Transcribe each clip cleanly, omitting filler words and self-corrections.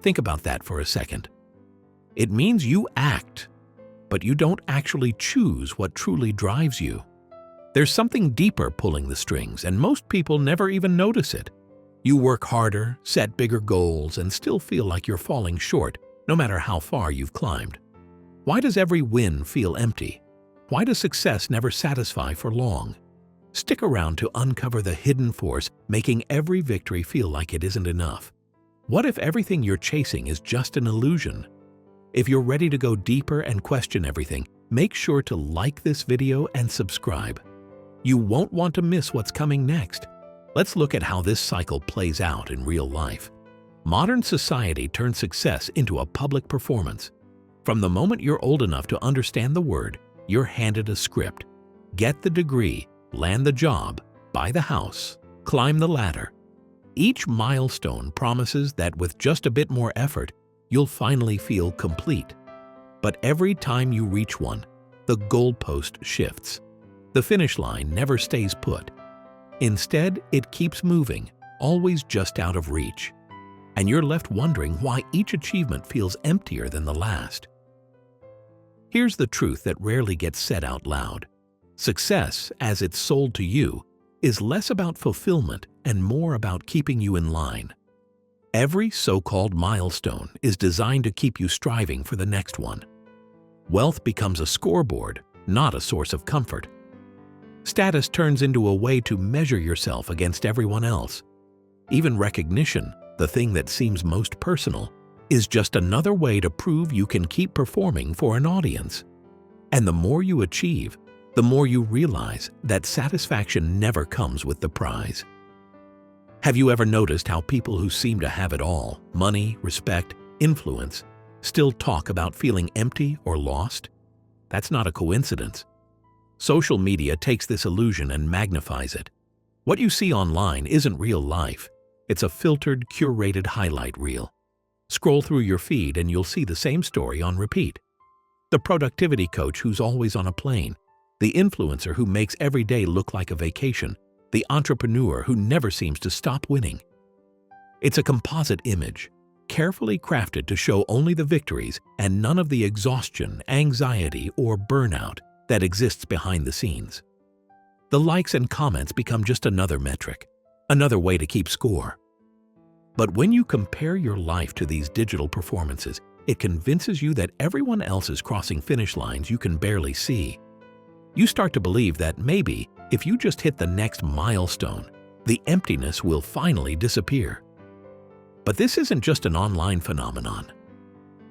Think about that for a second. It means you act, but you don't actually choose what truly drives you. There's something deeper pulling the strings, and most people never even notice it. You work harder, set bigger goals, and still feel like you're falling short, no matter how far you've climbed. Why does every win feel empty? Why does success never satisfy for long? Stick around to uncover the hidden force making every victory feel like it isn't enough. What if everything you're chasing is just an illusion? If you're ready to go deeper and question everything, make sure to like this video and subscribe. You won't want to miss what's coming next. Let's look at how this cycle plays out in real life. Modern society turns success into a public performance. From the moment you're old enough to understand the word, you're handed a script. Get the degree, land the job, buy the house, climb the ladder. Each milestone promises that with just a bit more effort, you'll finally feel complete. But every time you reach one, the goalpost shifts. The finish line never stays put. Instead, it keeps moving, always just out of reach. And you're left wondering why each achievement feels emptier than the last. Here's the truth that rarely gets said out loud. Success, as it's sold to you, is less about fulfillment and more about keeping you in line. Every so-called milestone is designed to keep you striving for the next one. Wealth becomes a scoreboard, not a source of comfort. Status turns into a way to measure yourself against everyone else. Even recognition, the thing that seems most personal, is just another way to prove you can keep performing for an audience. And the more you achieve, the more you realize that satisfaction never comes with the prize. Have you ever noticed how people who seem to have it all, money, respect, influence, still talk about feeling empty or lost? That's not a coincidence. Social media takes this illusion and magnifies it. What you see online isn't real life. It's a filtered, curated highlight reel. Scroll through your feed and you'll see the same story on repeat. The productivity coach who's always on a plane, the influencer who makes every day look like a vacation, the entrepreneur who never seems to stop winning. It's a composite image, carefully crafted to show only the victories and none of the exhaustion, anxiety, or burnout that exists behind the scenes. The likes and comments become just another metric, another way to keep score. But when you compare your life to these digital performances, it convinces you that everyone else is crossing finish lines you can barely see. You start to believe that maybe, if you just hit the next milestone, the emptiness will finally disappear. But this isn't just an online phenomenon.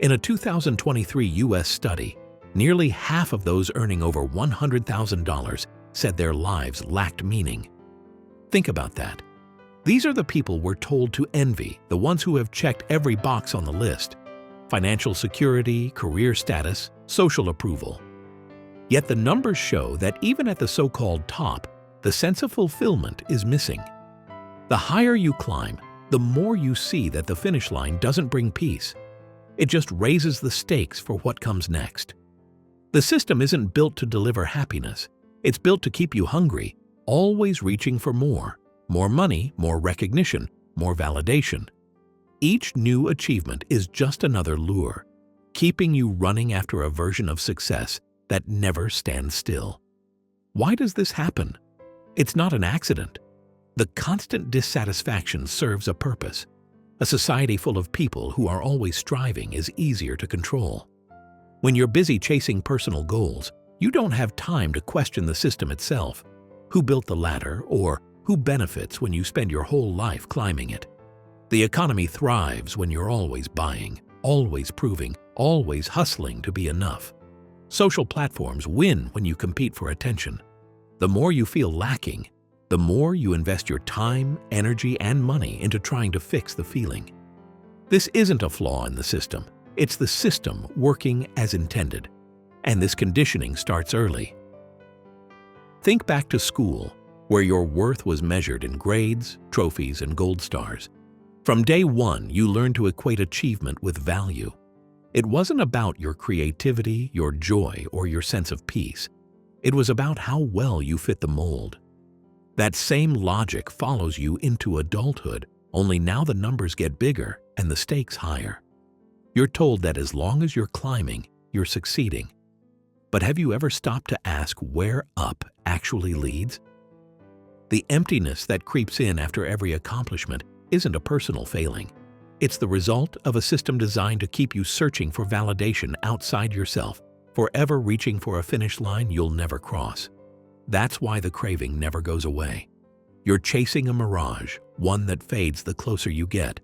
In a 2023 U.S. study, nearly half of those earning over $100,000 said their lives lacked meaning. Think about that. These are the people we're told to envy, the ones who have checked every box on the list: financial security, career status, social approval. Yet the numbers show that even at the so-called top, the sense of fulfillment is missing. The higher you climb, the more you see that the finish line doesn't bring peace. It just raises the stakes for what comes next. The system isn't built to deliver happiness. It's built to keep you hungry, always reaching for more. More money, more recognition, more validation. Each new achievement is just another lure, keeping you running after a version of success that never stands still. Why does this happen? It's not an accident. The constant dissatisfaction serves a purpose. A society full of people who are always striving is easier to control. When you're busy chasing personal goals, you don't have time to question the system itself. Who built the ladder, or who benefits when you spend your whole life climbing it? The economy thrives when you're always buying, always proving, always hustling to be enough. Social platforms win when you compete for attention. The more you feel lacking, the more you invest your time, energy, and money into trying to fix the feeling. This isn't a flaw in the system. It's the system working as intended. And this conditioning starts early. Think back to school, where your worth was measured in grades, trophies, and gold stars. From day one, you learned to equate achievement with value. It wasn't about your creativity, your joy, or your sense of peace. It was about how well you fit the mold. That same logic follows you into adulthood, only now the numbers get bigger and the stakes higher. You're told that as long as you're climbing, you're succeeding. But have you ever stopped to ask where up actually leads? The emptiness that creeps in after every accomplishment isn't a personal failing. It's the result of a system designed to keep you searching for validation outside yourself, forever reaching for a finish line you'll never cross. That's why the craving never goes away. You're chasing a mirage, one that fades the closer you get.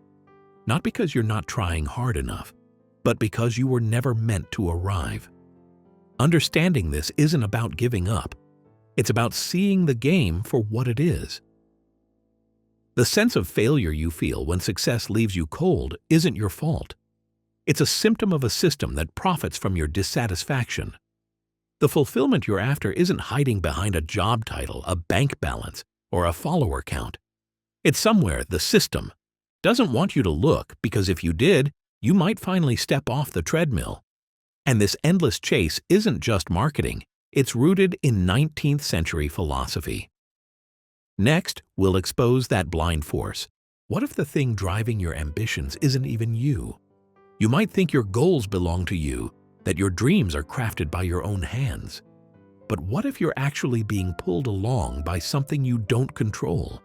Not because you're not trying hard enough, but because you were never meant to arrive. Understanding this isn't about giving up. It's about seeing the game for what it is. The sense of failure you feel when success leaves you cold isn't your fault. It's a symptom of a system that profits from your dissatisfaction. The fulfillment you're after isn't hiding behind a job title, a bank balance, or a follower count. It's somewhere the system doesn't want you to look, because if you did, you might finally step off the treadmill. And this endless chase isn't just marketing. It's rooted in 19th century philosophy. Next, we'll expose that blind force. What if the thing driving your ambitions isn't even you? You might think your goals belong to you, that your dreams are crafted by your own hands. But what if you're actually being pulled along by something you don't control?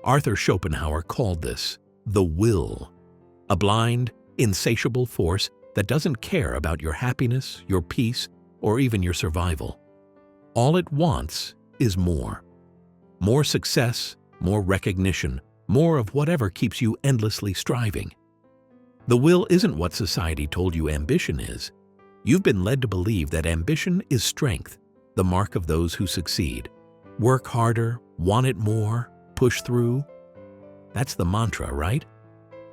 Arthur Schopenhauer called this the will, a blind, insatiable force that doesn't care about your happiness, your peace, or even your survival. All it wants is more. More success, more recognition, more of whatever keeps you endlessly striving. The will isn't what society told you ambition is. You've been led to believe that ambition is strength, the mark of those who succeed. Work harder, want it more, push through. That's the mantra, right?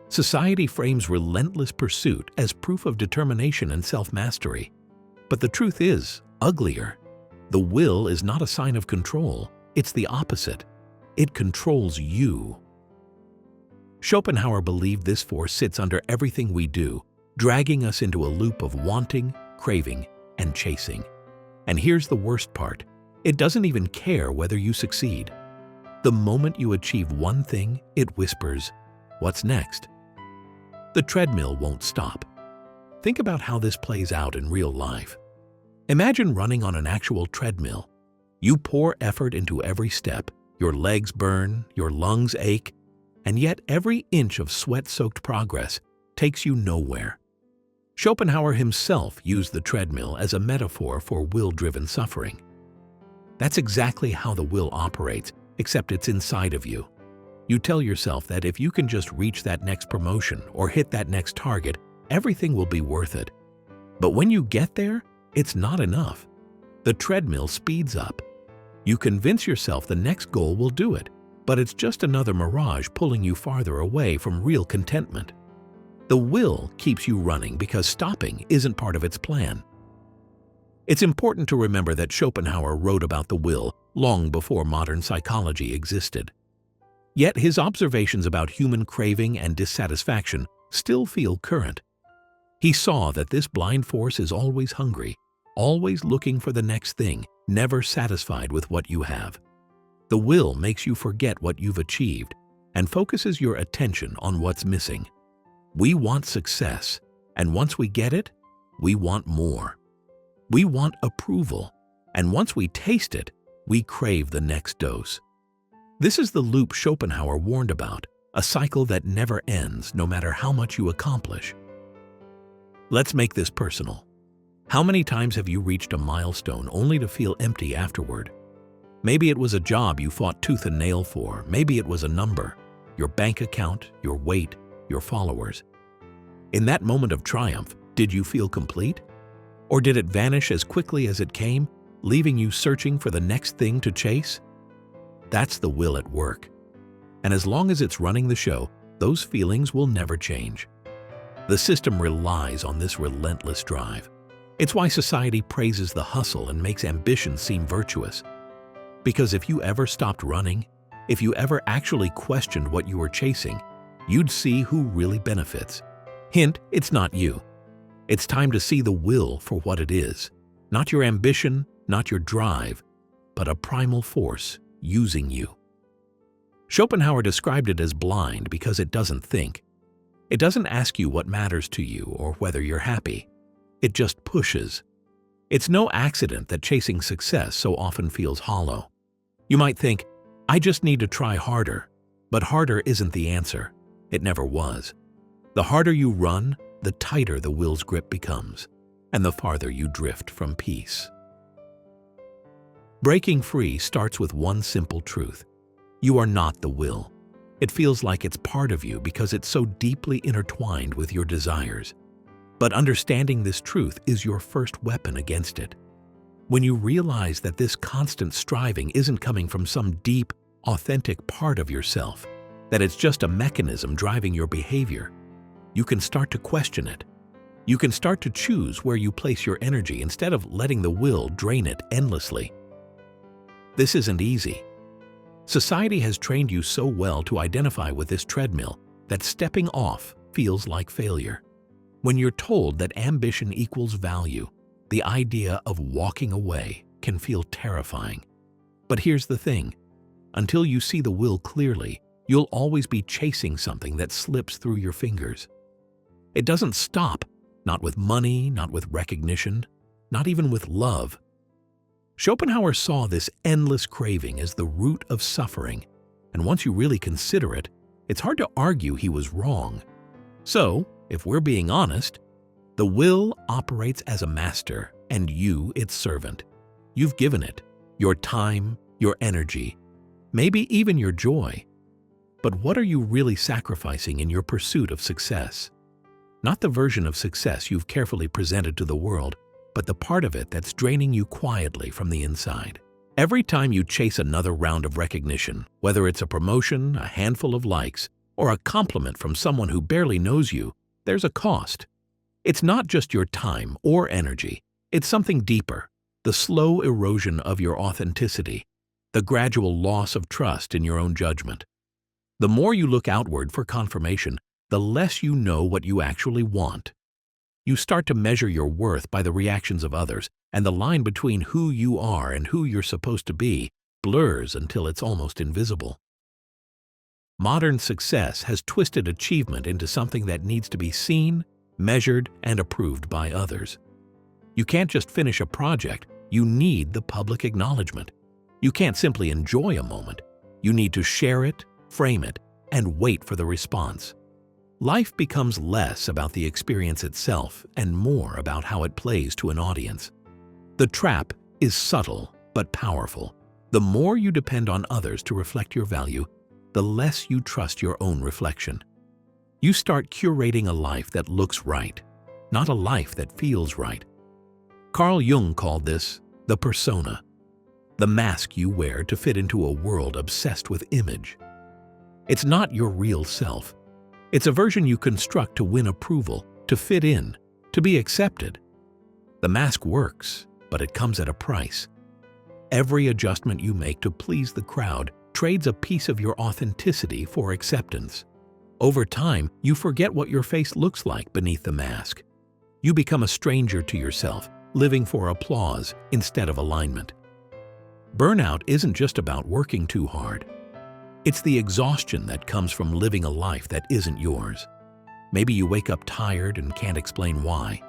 Society frames relentless pursuit as proof of determination and self-mastery. But the truth is uglier. The will is not a sign of control. It's the opposite. It controls you. Schopenhauer believed this force sits under everything we do, dragging us into a loop of wanting, craving, and chasing. And here's the worst part. It doesn't even care whether you succeed. The moment you achieve one thing, it whispers, "What's next?" The treadmill won't stop. Think about how this plays out in real life. Imagine running on an actual treadmill. You pour effort into every step, your legs burn, your lungs ache, and yet every inch of sweat-soaked progress takes you nowhere. Schopenhauer himself used the treadmill as a metaphor for will-driven suffering. That's exactly how the will operates, except it's inside of you. You tell yourself that if you can just reach that next promotion or hit that next target, everything will be worth it. But when you get there, it's not enough. The treadmill speeds up. You convince yourself the next goal will do it, but it's just another mirage pulling you farther away from real contentment. The will keeps you running because stopping isn't part of its plan. It's important to remember that Schopenhauer wrote about the will long before modern psychology existed. Yet his observations about human craving and dissatisfaction still feel current. He saw that this blind force is always hungry, always looking for the next thing, never satisfied with what you have. The will makes you forget what you've achieved and focuses your attention on what's missing. We want success, and once we get it, we want more. We want approval, and once we taste it, we crave the next dose. This is the loop Schopenhauer warned about, a cycle that never ends no matter how much you accomplish. Let's make this personal. How many times have you reached a milestone only to feel empty afterward? Maybe it was a job you fought tooth and nail for. Maybe it was a number, your bank account, your weight, your followers. In that moment of triumph, did you feel complete? Or did it vanish as quickly as it came, leaving you searching for the next thing to chase? That's the will at work. And as long as it's running the show, those feelings will never change. The system relies on this relentless drive. It's why society praises the hustle and makes ambition seem virtuous. Because if you ever stopped running, if you ever actually questioned what you were chasing, you'd see who really benefits. Hint, it's not you. It's time to see the will for what it is. Not your ambition, not your drive, but a primal force using you. Schopenhauer described it as blind because it doesn't think. It doesn't ask you what matters to you or whether you're happy. It just pushes. It's no accident that chasing success so often feels hollow. You might think, I just need to try harder. But harder isn't the answer. It never was. The harder you run, the tighter the will's grip becomes, and the farther you drift from peace. Breaking free starts with one simple truth. You are not the will. It feels like it's part of you because it's so deeply intertwined with your desires. But understanding this truth is your first weapon against it. When you realize that this constant striving isn't coming from some deep, authentic part of yourself, that it's just a mechanism driving your behavior, you can start to question it. You can start to choose where you place your energy instead of letting the will drain it endlessly. This isn't easy. Society has trained you so well to identify with this treadmill that stepping off feels like failure. When you're told that ambition equals value, the idea of walking away can feel terrifying. But here's the thing. Until you see the will clearly, you'll always be chasing something that slips through your fingers. It doesn't stop, not with money, not with recognition, not even with love. Schopenhauer saw this endless craving as the root of suffering, and once you really consider it, it's hard to argue he was wrong. So, if we're being honest, the will operates as a master and you its servant. You've given it your time, your energy, maybe even your joy. But what are you really sacrificing in your pursuit of success? Not the version of success you've carefully presented to the world, but the part of it that's draining you quietly from the inside. Every time you chase another round of recognition, whether it's a promotion, a handful of likes, or a compliment from someone who barely knows you, there's a cost. It's not just your time or energy. It's something deeper, the slow erosion of your authenticity, the gradual loss of trust in your own judgment. The more you look outward for confirmation, the less you know what you actually want. You start to measure your worth by the reactions of others, and the line between who you are and who you're supposed to be blurs until it's almost invisible. Modern success has twisted achievement into something that needs to be seen, measured, and approved by others. You can't just finish a project, you need the public acknowledgement. You can't simply enjoy a moment. You need to share it, frame it, and wait for the response. Life becomes less about the experience itself and more about how it plays to an audience. The trap is subtle but powerful. The more you depend on others to reflect your value, the less you trust your own reflection. You start curating a life that looks right, not a life that feels right. Carl Jung called this the persona, the mask you wear to fit into a world obsessed with image. It's not your real self. It's a version you construct to win approval, to fit in, to be accepted. The mask works, but it comes at a price. Every adjustment you make to please the crowd trades a piece of your authenticity for acceptance. Over time, you forget what your face looks like beneath the mask. You become a stranger to yourself, living for applause instead of alignment. Burnout isn't just about working too hard. It's the exhaustion that comes from living a life that isn't yours. Maybe you wake up tired and can't explain why.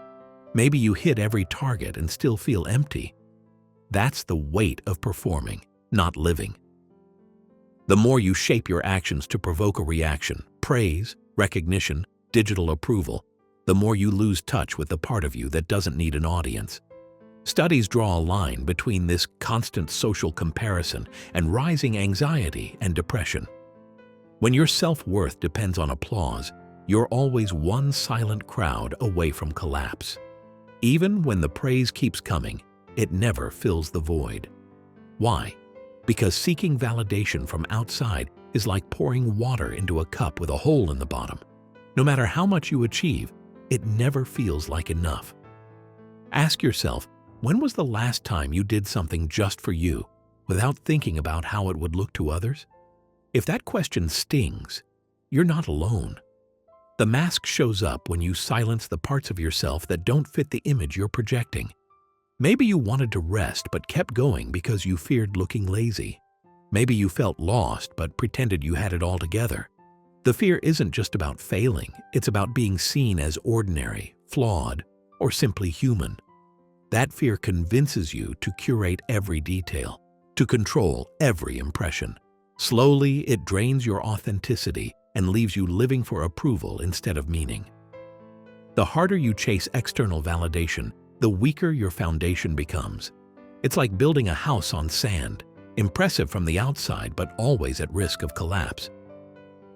Maybe you hit every target and still feel empty. That's the weight of performing, not living. The more you shape your actions to provoke a reaction, praise, recognition, digital approval, the more you lose touch with the part of you that doesn't need an audience. Studies draw a line between this constant social comparison and rising anxiety and depression. When your self-worth depends on applause, you're always one silent crowd away from collapse. Even when the praise keeps coming, it never fills the void. Why? Because seeking validation from outside is like pouring water into a cup with a hole in the bottom. No matter how much you achieve, it never feels like enough. Ask yourself, when was the last time you did something just for you, without thinking about how it would look to others? If that question stings, you're not alone. The mask shows up when you silence the parts of yourself that don't fit the image you're projecting. Maybe you wanted to rest but kept going because you feared looking lazy. Maybe you felt lost but pretended you had it all together. The fear isn't just about failing, it's about being seen as ordinary, flawed, or simply human. That fear convinces you to curate every detail, to control every impression. Slowly, it drains your authenticity and leaves you living for approval instead of meaning. The harder you chase external validation, the weaker your foundation becomes. It's like building a house on sand, impressive from the outside but always at risk of collapse.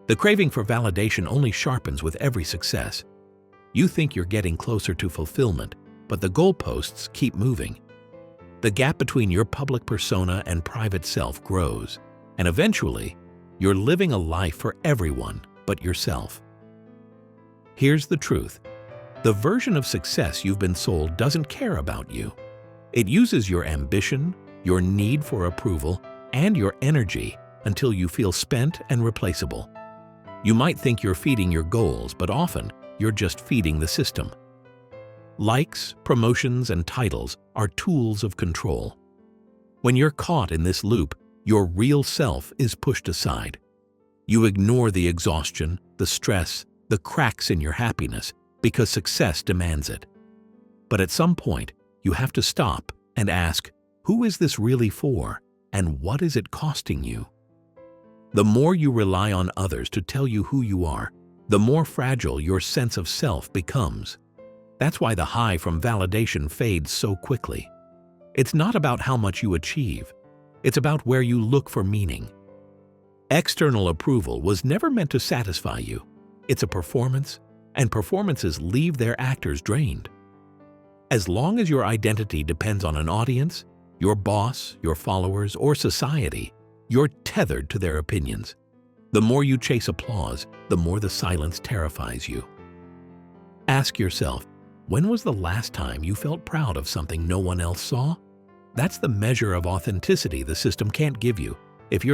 The craving for validation only sharpens with every success. You think you're getting closer to fulfillment, but the goalposts keep moving. The gap between your public persona and private self grows, and eventually, you're living a life for everyone but yourself. Here's the truth. The version of success you've been sold doesn't care about you. It uses your ambition, your need for approval, and your energy until you feel spent and replaceable. You might think you're feeding your goals, but often you're just feeding the system. Likes, promotions, and titles are tools of control. When you're caught in this loop, your real self is pushed aside. You ignore the exhaustion, the stress, the cracks in your happiness because success demands it. But at some point, you have to stop and ask, who is this really for, and what is it costing you? The more you rely on others to tell you who you are, the more fragile your sense of self becomes. That's why the high from validation fades so quickly. It's not about how much you achieve. It's about where you look for meaning. External approval was never meant to satisfy you. It's a performance, and performances leave their actors drained. As long as your identity depends on an audience, your boss, your followers, or society, you're tethered to their opinions. The more you chase applause, the more the silence terrifies you. Ask yourself, when was the last time you felt proud of something no one else saw? That's the measure of authenticity the system can't give you.